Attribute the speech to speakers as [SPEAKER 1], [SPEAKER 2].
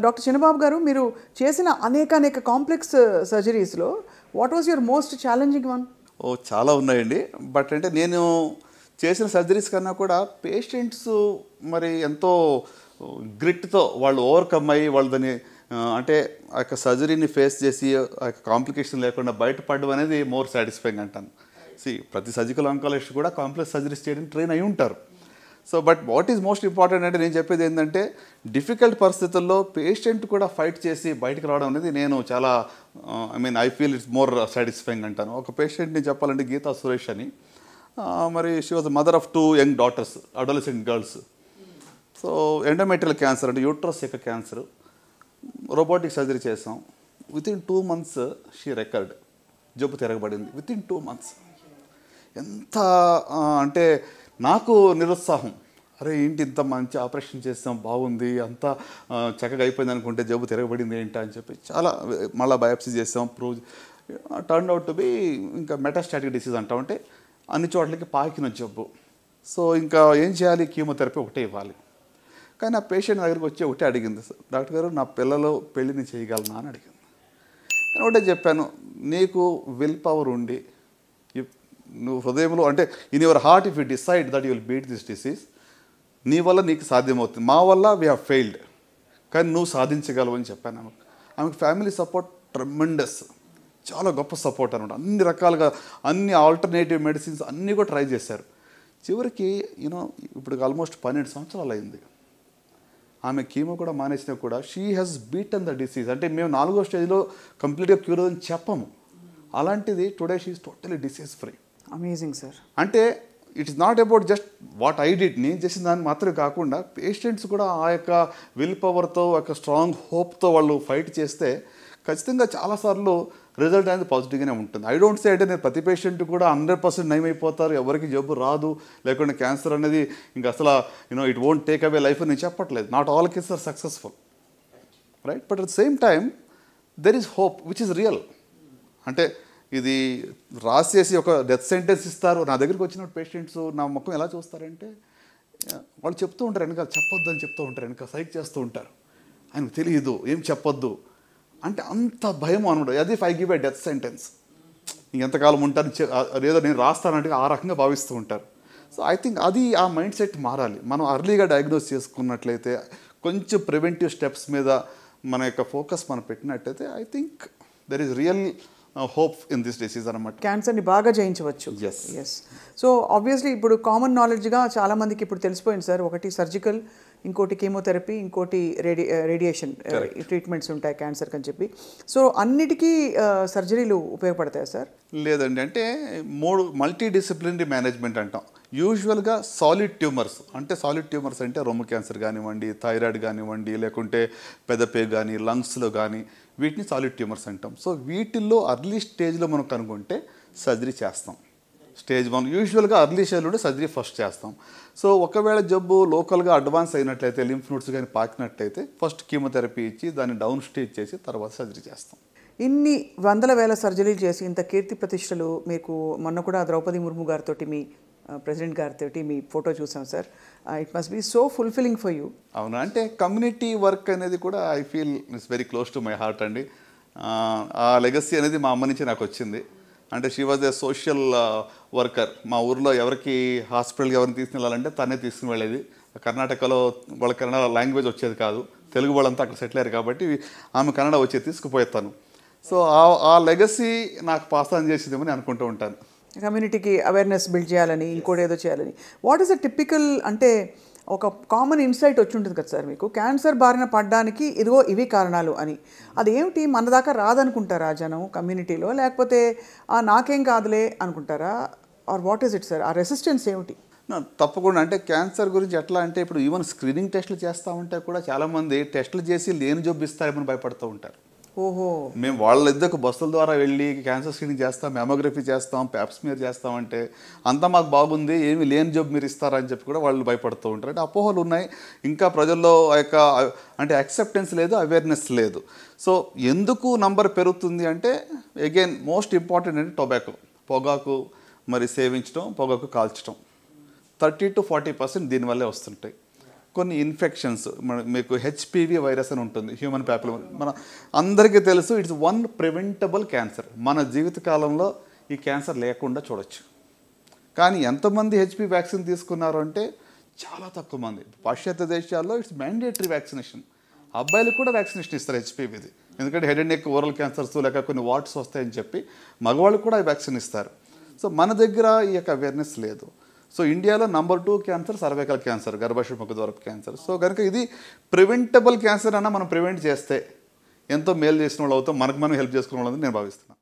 [SPEAKER 1] Doctor చిన్నబాబు గారు, మీరు చేసిన అనేక కాంప్లెక్స్ సర్జరీస్లో what was your most challenging one?
[SPEAKER 2] చాలా ఉన్నాయండి. బట్ అంటే నేను చేసిన సర్జరీస్ కన్నా కూడా పేషెంట్స్ మరి ఎంతో గ్రిట్తో వాళ్ళు ఓవర్కమ్ అయ్యి వాళ్ళు దాన్ని అంటే ఆ యొక్క సర్జరీని ఫేస్ చేసి ఆ యొక్క కాంప్లికేషన్ లేకుండా బయటపడడం అనేది మోర్ సాటిస్ఫైయింగ్ అంటాను. ప్రతి సర్జికల్ ఆంకాలజిస్ట్ కూడా కాంప్లెక్స్ సర్జరీస్ చేయడానికి ట్రైన్ అయి ఉంటారు. So but what is most important అంటే నేను చెప్పేది ఏంటంటే డిఫికల్ట్ పరిస్థితుల్లో పేషెంట్ కూడా ఫైట్ చేసి బయటకు రావడం అనేది నేను చాలా I feel it's more satisfying అంటాను. ఒక పేషెంట్ని చెప్పాలంటే గీతా సురేష్ అని, మరి she was mother of 2 young daughters, adolescent girls. So endometrial cancer అంటే యూట్రస్ యొక్క క్యాన్సర్, రోబోటిక్ సర్జరీ చేసాం. వితిన్ 2 months షీ రికవర్డ్, జబ్బు తిరగబడింది వితిన్ 2 months. ఎంత అంటే నాకు నిరుత్సాహం, అరే ఏంటి ఇంత మంచి ఆపరేషన్ చేస్తాం బాగుంది అంతా చక్కగా అయిపోయింది అనుకుంటే జబ్బు తిరగబడింది ఏంటి అని చెప్పి చాలా మళ్ళీ బయాప్సీ చేసాం. Prove turn out to be ఇంకా మెటాస్టాటిక్ డిసీజ్ అంటామంటే అన్ని చోట్లకి పాకిన జబ్బు. సో ఇంకా ఏం చేయాలి, కీమోథెరపీ ఒకటే ఇవ్వాలి. కానీ ఆ పేషెంట్ దగ్గరికి వచ్చి ఒకటే అడిగింది, డాక్టర్ గారు నా పిల్లలు పెళ్ళిని చేయగలనా అని అడిగింది. నేను ఒకటే చెప్పాను, నీకు విల్ పవర్ ఉండి నువ్వు హృదయంలో అంటే in your heart if you decide that you will beat this disease, నీ వల్ల నీకు సాధ్యమవుతుంది, మా వల్ల వీ హ్యావ్ ఫెయిల్డ్, కానీ నువ్వు సాధించగలవు అని చెప్పాను ఆమెకు. ఆమెకు ఫ్యామిలీ సపోర్ట్ ట్రెమెండస్, చాలా గొప్ప సపోర్ట్ అనమాట. అన్ని రకాలుగా అన్ని ఆల్టర్నేటివ్ మెడిసిన్స్ అన్నీ కూడా ట్రై చేశారు. చివరికి ఇప్పుడు ఆల్మోస్ట్ 12 సంవత్సరాలు అయింది. ఆమె కీమో కూడా మానేసినా కూడా she has beaten the disease. అంటే మేము 4వ స్టేజ్లో కంప్లీట్గా క్యూర్ అని చెప్పము, అలాంటిది today she is totally disease free.
[SPEAKER 1] Amazing sir.
[SPEAKER 2] అంటే it is not about just what I did, నేను చేసిన దాన్ని మాత్రమే కాకుండా పేషెంట్స్ కూడా ఆ యొక్క విల్ పవర్తో ఆ యొక్క స్ట్రాంగ్ హోప్తో వాళ్ళు ఫైట్ చేస్తే ఖచ్చితంగా చాలాసార్లు రిజల్ట్ అనేది పాజిటివ్గానే ఉంటుంది. ఐ డోంట్ సే అంటే నేను ప్రతి పేషెంట్ కూడా 100% నయమైపోతారు, ఎవరికి జబ్బు రాదు, లేకుంటే క్యాన్సర్ అనేది ఇంకా అసలు it won't take away life అని నేను చెప్పట్లేదు. Not all cases are successful, right? But at the same time there is hope which is real. అంటే ఇది రాసేసి ఒక డెత్ సెంటెన్స్ ఇస్తారు. నా దగ్గరికి వచ్చిన పేషెంట్స్ నా ముఖం ఎలా చూస్తారంటే వాళ్ళు చెప్తూ ఉంటారు, వెనక చెప్పొద్దు అని చెప్తూ ఉంటారు, వెనక సైక్ చేస్తూ ఉంటారు, ఆయనకు తెలియదు ఏం చెప్పొద్దు అంటే అంత భయం అనమాట. అది if I give a death sentence ఇంకెంతకాలం ఉంటాను ఏదో నేను రాస్తానంటే ఆ రకంగా భావిస్తూ ఉంటారు. సో ఐ థింక్ అది ఆ మైండ్ సెట్ మారాలి. మనం అర్లీగా డయాగ్నోస్ చేసుకున్నట్లయితే, కొంచెం ప్రివెంటివ్ స్టెప్స్ మీద మన యొక్క ఫోకస్ మనం పెట్టినట్టయితే I think there is real hope in this disease అనమాట.
[SPEAKER 1] క్యాన్సర్ని బాగా జయించవచ్చు. ఎస్. సో ఆబ్వియస్లీ ఇప్పుడు కామన్ నాలెడ్జ్గా చాలామందికి ఇప్పుడు తెలిసిపోయింది సార్, ఒకటి సర్జికల్, ఇంకోటి కీమోథెరపీ, ఇంకోటి రేడియేషన్ ట్రీట్మెంట్స్ ఉంటాయి క్యాన్సర్కి అని చెప్పి. సో అన్నిటికీ సర్జరీలు ఉపయోగపడతాయా సార్?
[SPEAKER 2] లేదండి, అంటే 3 మల్టీ డిసిప్లినరీ మేనేజ్మెంట్ అంటాం. యూజువల్గా సాలిడ్ ట్యూమర్స్ అంటే రొమ్ము క్యాన్సర్ కానివ్వండి, థైరాయిడ్ కానివ్వండి, లేకుంటే పెదపే కానీ, లంగ్స్లో కానీ, వీటిని సాలిడ్ ట్యూమర్స్ అంటాం. సో వీటిల్లో అర్లీ స్టేజ్లో మనం కనుక్కుంటే సర్జరీ చేస్తాం. స్టేజ్ 1 యూజువల్గా అర్లీ స్టేజ్లోనే సర్జరీ ఫస్ట్ చేస్తాం. సో ఒకవేళ జబ్బు లోకల్గా అడ్వాన్స్ అయినట్లయితే, లింఫ్ నోడ్స్ కానీ పాకినట్లయితే ఫస్ట్ కీమోథెరపీ ఇచ్చి దాన్ని డౌన్ స్టేజ్ చేసి తర్వాత సర్జరీ చేస్తాం.
[SPEAKER 1] ఇన్ని వందల వేల సర్జరీలు చేసి ఇంత కీర్తి ప్రతిష్టలు మీకు, మొన్న కూడా ద్రౌపది ముర్ము గారితో, మీ ప్రెసిడెంట్ గారితో మీ ఫోటో చూసాం sir. It must be so fulfilling for you.
[SPEAKER 2] అవునా, అంటే కమ్యూనిటీ వర్క్ అనేది కూడా I feel it's very close to my heart అండి. ఆ లెగసీ అనేది మా అమ్మ నుంచి నాకు వచ్చింది. అంటే she was a social worker. మా ఊర్లో ఎవరికి హాస్పిటల్కి ఎవరిని తీసుకుని వెళ్ళాలంటే తనే తీసుకుని వెళ్ళేది. కర్ణాటకలో వాళ్ళ కన్నడ లాంగ్వేజ్ వచ్చేది కాదు, తెలుగు వాళ్ళంతా అక్కడ సెటిల్ అయ్యారు కాబట్టి ఆమె కన్నడ వచ్చేది తీసుకుపోయేస్తాను. సో ఆ లెగసీ నాకు పాస్ ఆన్ చేసేదేమని అనుకుంటూ ఉంటాను.
[SPEAKER 1] కమ్యూనిటీకి అవేర్నెస్ బిల్డ్ చేయాలని, ఇంకోటి ఏదో చేయాలని. వాట్ ఈస్ అ టిపికల్, అంటే ఒక కామన్ ఇన్సైట్ వచ్చి ఉంటుంది కదా సార్ మీకు, క్యాన్సర్ బారిన పడడానికి ఇదిగో ఇవి కారణాలు అని. అదేమిటి, మన దాకా రాదనుకుంటారా జనం కమ్యూనిటీలో, లేకపోతే నాకేం కాదులే అనుకుంటారా, or what is it sir? ఆ రెసిస్టెన్స్ ఏమిటి?
[SPEAKER 2] తప్పకుండా. అంటే క్యాన్సర్ గురించి ఎట్లా అంటే ఇప్పుడు ఈవెన్ స్క్రీనింగ్ టెస్టులు చేస్తూ ఉంటే కూడా చాలామంది టెస్టులు చేసి లేని జబ్బు ఇస్తారేమని భయపడుతూ ఉంటారు.
[SPEAKER 1] ఓహో.
[SPEAKER 2] మేము వాళ్ళిద్దరికి బస్సుల ద్వారా వెళ్ళి క్యాన్సర్ స్క్రీనింగ్ చేస్తాం, మెమోగ్రఫీ చేస్తాం, ప్యాప్స్మియర్ చేస్తామంటే అంతా మాకు బాగుంది, ఏమి లేని జబ్బు మీరు ఇస్తారని చెప్పి కూడా వాళ్ళు భయపడుతూ ఉంటారు. అంటే అపోహలు ఉన్నాయి, ఇంకా ప్రజల్లో యొక్క అంటే యాక్సెప్టెన్స్ లేదు, అవేర్నెస్ లేదు. సో ఎందుకు నంబర్ పెరుగుతుంది అంటే అగైన్ మోస్ట్ ఇంపార్టెంట్ అంటే టొబాకో, పొగాకు మరి సేవించడం, పొగాకు కాల్చడం 30 to 40% దీనివల్లే వస్తుంటాయి. కొన్ని ఇన్ఫెక్షన్స్ మీకు హెచ్పివి వైరస్ అని ఉంటుంది, హ్యూమన్ ప్యాపిలోమా. మన అందరికీ తెలుసు ఇట్స్ వన్ ప్రివెంటబుల్ క్యాన్సర్. మన జీవితకాలంలో ఈ క్యాన్సర్ లేకుండా చూడొచ్చు. కానీ ఎంతమంది హెచ్పి వ్యాక్సిన్ తీసుకున్నారు అంటే చాలా తక్కువ మంది. పాశ్చాత్య దేశాల్లో ఇట్స్ మ్యాండేటరీ వ్యాక్సినేషన్. అబ్బాయిలకు కూడా వ్యాక్సినేషన్ ఇస్తారు హెచ్పివిది, ఎందుకంటే head and neck oral cancers లేక కొన్ని వాట్స్ వస్తాయని చెప్పి మగవాళ్ళకు కూడా వ్యాక్సిన్ ఇస్తారు. సో మన దగ్గర ఈ యొక్క అవేర్నెస్ లేదు. సో ఇండియాలో నంబర్ 2 క్యాన్సర్ సర్వైకల్ క్యాన్సర్, గర్భాశయ ముఖద్వారపు క్యాన్సర్. సో కనుక ఇది ప్రివెంటబుల్ క్యాన్సర్ అన్న మనం ప్రివెంట్ చేస్తే ఎంతో మేలు చేసిన వాళ్ళు అవుతాం, మనకు మనం హెల్ప్ చేసుకునే వాళ్ళని నేను భావిస్తున్నాను.